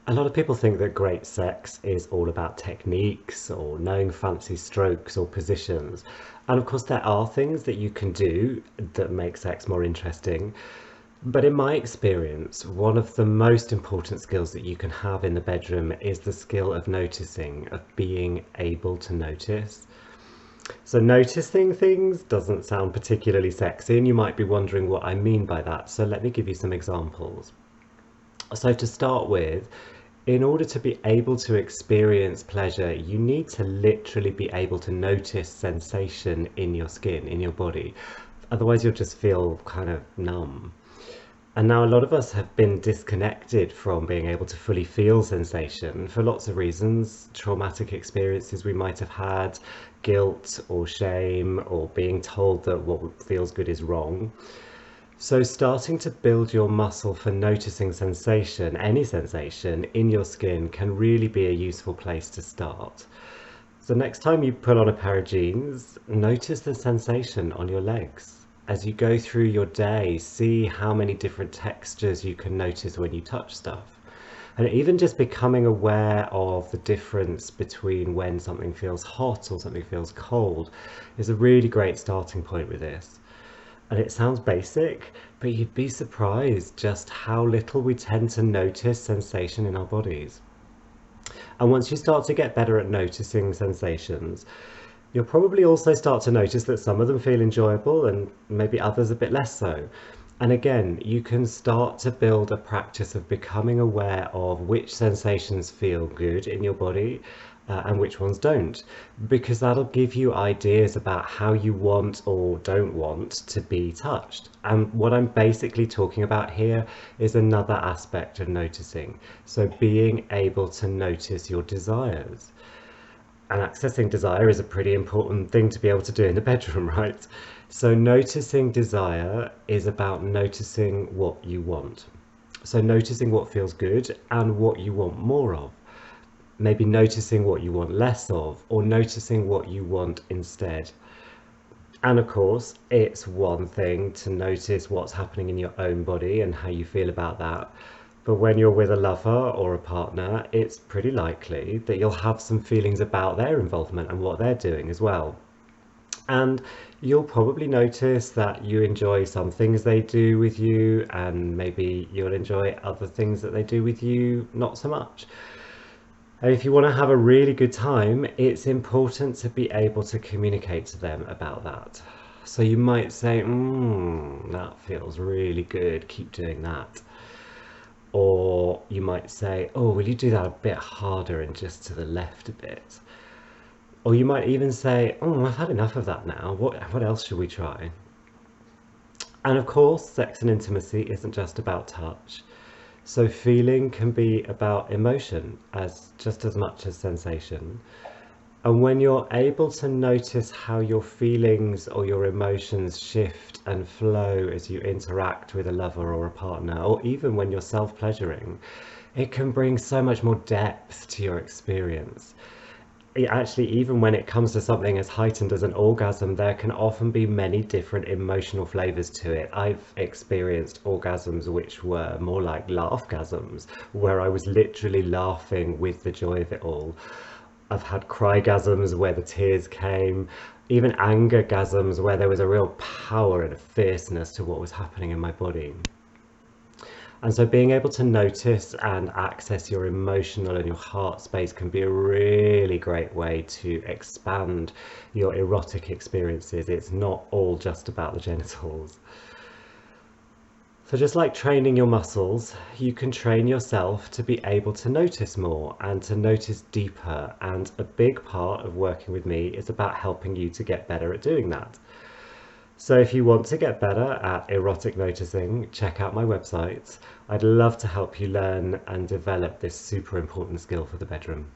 A lot of people think that great sex is all about techniques or knowing fancy strokes or positions. And of course, there are things that you can do that make sex more interesting. But in my experience, one of the most important skills that you can have in the bedroom is the skill of noticing, of being able to notice. So noticing things doesn't sound particularly sexy, and you might be wondering what I mean by that. So let me give you some examples. So to start with, in order to be able to experience pleasure, you need to literally be able to notice sensation in your skin, in your body. Otherwise, you'll just feel kind of numb. And now a lot of us have been disconnected from being able to fully feel sensation for lots of reasons, traumatic experiences we might have had, guilt or shame, or being told that what feels good is wrong. So starting to build your muscle for noticing sensation, any sensation in your skin, can really be a useful place to start. So next time you put on a pair of jeans, notice the sensation on your legs. As you go through your day, see how many different textures you can notice when you touch stuff. And even just becoming aware of the difference between when something feels hot or something feels cold is a really great starting point with this. And it sounds basic, but you'd be surprised just how little we tend to notice sensation in our bodies. And once you start to get better at noticing sensations, you'll probably also start to notice that some of them feel enjoyable and maybe others a bit less so. And again, you can start to build a practice of becoming aware of which sensations feel good in your body and which ones don't, because that'll give you ideas about how you want or don't want to be touched. And what I'm basically talking about here is another aspect of noticing. So being able to notice your desires. And accessing desire is a pretty important thing to be able to do in the bedroom, right? So noticing desire is about noticing what you want. So noticing what feels good and what you want more of. Maybe noticing what you want less of, or noticing what you want instead. And of course, it's one thing to notice what's happening in your own body and how you feel about that. But when you're with a lover or a partner, it's pretty likely that you'll have some feelings about their involvement and what they're doing as well. And you'll probably notice that you enjoy some things they do with you, and maybe you'll enjoy other things that they do with you not so much. And if you want to have a really good time, it's important to be able to communicate to them about that. So you might say, that feels really good, keep doing that. Or you might say, oh, will you do that a bit harder and just to the left a bit? Or you might even say, oh, I've had enough of that now. What else should we try? And of course, sex and intimacy isn't just about touch. So feeling can be about emotion as just as much as sensation. And when you're able to notice how your feelings or your emotions shift and flow as you interact with a lover or a partner, or even when you're self-pleasuring, it can bring so much more depth to your experience. Actually, even when it comes to something as heightened as an orgasm, there can often be many different emotional flavors to it. I've experienced orgasms which were more like laughgasms, where I was literally laughing with the joy of it all. I've had crygasms where the tears came, even angergasms where there was a real power and a fierceness to what was happening in my body. And so being able to notice and access your emotional and your heart space can be a really great way to expand your erotic experiences. It's not all just about the genitals. So just like training your muscles, you can train yourself to be able to notice more and to notice deeper. And a big part of working with me is about helping you to get better at doing that. So if you want to get better at erotic noticing, check out my website. I'd love to help you learn and develop this super important skill for the bedroom.